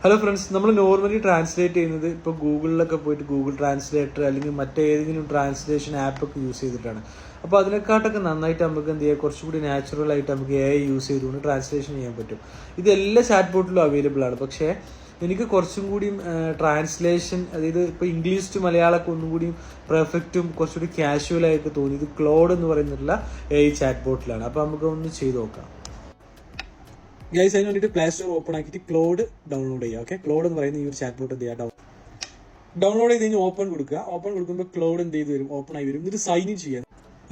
Hello friends, നമ്മൾ normally translate ചെയ്യുന്നത് ഇപ്പോൾ ഗൂഗിളിലൊക്കെ പോയിട്ട് ഗൂഗിൾ ട്രാൻസ്ലേറ്റർ അല്ലെങ്കിൽ മറ്റേതെങ്കിലും ട്രാൻസ്ലേഷൻ ആപ്പൊക്കെ യൂസ് ചെയ്തിട്ടാണ്. അപ്പോൾ അതിനെക്കാട്ടൊക്കെ നന്നായിട്ട് നമുക്ക് എന്ത് ചെയ്യുക, കുറച്ചുകൂടി നാച്ചുറൽ ആയിട്ട് നമുക്ക് AI യൂസ് ചെയ്തുകൊണ്ട് ട്രാൻസ്ലേഷൻ ചെയ്യാൻ പറ്റും. ഇത് എല്ലാ ചാറ്റ് ബോട്ടിലും അവൈലബിൾ ആണ്. പക്ഷേ എനിക്ക് കുറച്ചും കൂടിയും ട്രാൻസ്ലേഷൻ, അതായത് ഇപ്പോൾ ഇംഗ്ലീഷ് ടു മലയാളമൊക്കെ ഒന്നും കൂടിയും പെർഫെക്റ്റും കുറച്ചുകൂടി കാഷ്വലായിട്ട് തോന്നി. ഇത് ക്ലോഡ് എന്ന് പറയുന്നില്ല AI ചാറ്റ് ബോട്ടിലാണ്. അപ്പോൾ നമുക്ക് ഒന്ന് ചെയ്ത് നോക്കാം. ഗൈസ്, അതിന് വേണ്ടിയിട്ട് പ്ലേ സ്റ്റോർ ഓപ്പൺ ആക്കിയിട്ട് ക്ലോഡ് ഡൗൺലോഡ് ചെയ്യുക. ഓക്കെ, ക്ലോഡ് എന്ന് പറയുന്ന ഈ ഒരു ചാറ്റ് ബോട്ട് എന്ത് ചെയ്യുക, ഡൗൺലോഡ് ചെയ്ത് കഴിഞ്ഞാൽ ഓപ്പൺ കൊടുക്കുക. ഓപ്പൺ കൊടുക്കുമ്പോൾ ക്ലോഡ് എന്ത് ചെയ്ത് വരും, ഓപ്പൺ ആയി വരും. ഇത് സൈൻ ഇൻ ചെയ്യാൻ.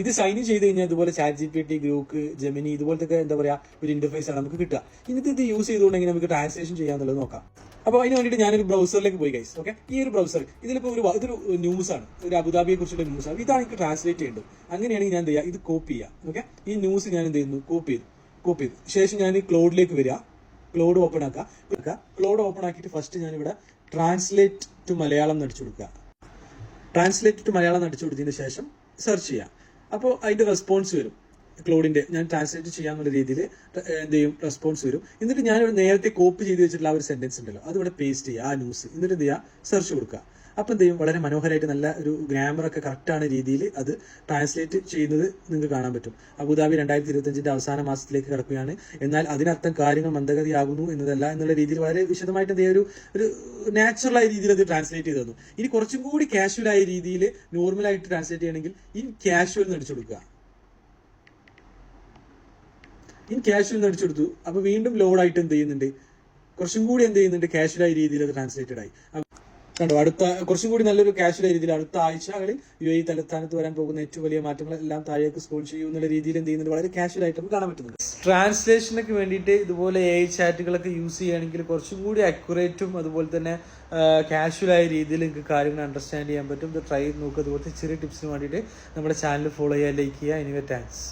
ഇത് സൈൻ ഇൻ ചെയ്ത് കഴിഞ്ഞാൽ ഇതുപോലെ ChatGPT, ഗ്രൂക്ക്, ജെമിനി ഇതുപോലത്തെ എന്താ പറയുക ഒരു ഇന്റർഫേസ് ആണ് നമുക്ക് കിട്ടുക. ഇന്നത്തെ ഇത് യൂസ് ചെയ്തുകൊണ്ടെങ്കിൽ നമുക്ക് ട്രാൻസ്ലേഷൻ ചെയ്യാന്നുള്ളത് നോക്കാം. അപ്പോൾ അതിന് വേണ്ടിയിട്ട് ഞാനൊരു ബ്രൗസറിലേക്ക് പോയി ഗൈസ്. ഓക്കെ, ഈ ഒരു ബ്രൗസർ ഇതിലിപ്പോൾ ഇതൊരു ന്യൂസാണ്, ഒരു അബുദാബിയെ കുറിച്ചുള്ള ന്യൂസാണ്. ഇതാണ് എനിക്ക് ട്രാൻസ്ലേറ്റ് ചെയ്യേണ്ടത്. അങ്ങനെയാണെങ്കിൽ ഞാൻ എന്ത് ചെയ്യുക, ഇത് കോപ്പി ചെയ്യുക. ഓക്കെ, ഈ ന്യൂസ് ഞാൻ എന്ത് ചെയ്യുന്നു, കോപ്പി ചെയ്തു ശേഷം ഞാൻ ഈ ക്ലോഡിലേക്ക് വരിക. ക്ലോഡ് ഓപ്പൺ ആക്കുക. ക്ലോഡ് ഓപ്പൺ ആക്കിയിട്ട് ഫസ്റ്റ് ഞാനിവിടെ ട്രാൻസ്ലേറ്റ് ടു മലയാളം നടിച്ചു കൊടുക്കുക. ട്രാൻസ്ലേറ്റ് ടു മലയാളം നടിച്ചു കൊടുത്തതിന് ശേഷം സെർച്ച് ചെയ്യാം. അപ്പോൾ അതിന്റെ റെസ്പോൺസ് വരും. ക്ലോഡിന്റെ ഞാൻ ട്രാൻസ്ലേറ്റ് ചെയ്യാന്നുള്ള രീതിയിൽ എന്ത് ചെയ്യും, റെസ്പോൺസ് വരും. എന്നിട്ട് ഞാനിവിടെ നേരത്തെ കോപ്പി ചെയ്ത് വെച്ചിട്ടുള്ള ആ ഒരു സെന്റൻസ് ഉണ്ടല്ലോ, അത് ഇവിടെ പേസ്റ്റ് ചെയ്യുക, ആ ന്യൂസ്. എന്നിട്ട് എന്ത് ചെയ്യുക, സെർച്ച് കൊടുക്കുക. അപ്പം എന്ത് ചെയ്യും, വളരെ മനോഹരമായിട്ട് നല്ല ഒരു ഗ്രാമറൊക്കെ കറക്റ്റാണ് രീതിയിൽ അത് ട്രാൻസ്ലേറ്റ് ചെയ്യുന്നത് നിങ്ങൾക്ക് കാണാൻ പറ്റും. അബുദാബി 2025 അവസാന മാസത്തിലേക്ക് കിടക്കുകയാണ്, എന്നാൽ അതിനർത്ഥം കാര്യങ്ങൾ മന്ദഗതിയാകുന്നു എന്നതല്ല എന്നുള്ള രീതിയിൽ വളരെ വിശദമായിട്ട് എന്ത് ചെയ്യുക, ഒരു നാച്ചുറലായ രീതിയിൽ അത് ട്രാൻസ്ലേറ്റ് ചെയ്ത് തന്നു. ഇനി കുറച്ചും കൂടി കാഷ്വലായ രീതിയിൽ നോർമലായിട്ട് ട്രാൻസ്ലേറ്റ് ചെയ്യണമെങ്കിൽ ഇൻ കാഷ്വൽ നടിച്ചു കൊടുക്കുക. ഇൻ കാഷ്വൽ നടിച്ചു കൊടുത്തു. അപ്പോൾ വീണ്ടും ലോഡായിട്ട് എന്ത് ചെയ്യുന്നുണ്ട്, കുറച്ചും കൂടി എന്ത് ചെയ്യുന്നുണ്ട്, കാഷ്വലായ രീതിയിൽ അത് ട്രാൻസ്ലേറ്റഡ് ആയി. കണ്ടോ, അടുത്ത കുറച്ചും കൂടി നല്ലൊരു കാഷ്വലായ രീതിയിൽ അടുത്ത ആഴ്ചകളിൽ UAE തലസ്ഥാനത്ത് വരാൻ പോകുന്ന ഏറ്റവും വലിയ മാറ്റങ്ങളെല്ലാം താഴേക്ക് സ്ക്രോൾ ചെയ്യും എന്നുള്ള രീതിയിൽ എന്ത് ചെയ്യുന്നുണ്ട്, വളരെ കാഷ്വലായിട്ട് നമുക്ക് കാണാൻ പറ്റുന്നുണ്ട്. ട്രാൻസ്ലേഷനൊക്കെ വേണ്ടിയിട്ട് ഇതുപോലെ AI ചാറ്റുകളൊക്കെ യൂസ് ചെയ്യുകയാണെങ്കിൽ കുറച്ചും കൂടി അക്യുറേറ്റും അതുപോലെ തന്നെ കാഷ്വലായ രീതിയിൽ നിങ്ങൾക്ക് കാര്യങ്ങൾ അണ്ടർസ്റ്റാൻഡ് ചെയ്യാൻ പറ്റും. ഇത് ട്രൈ ചെയ്ത് നോക്കുക. അതുപോലത്തെ ചെറിയ ടിപ്സിന് വേണ്ടിയിട്ട് നമ്മുടെ ചാനൽ ഫോളോ ചെയ്യുക, ലൈക്ക് ചെയ്യുക. Anyway thanks.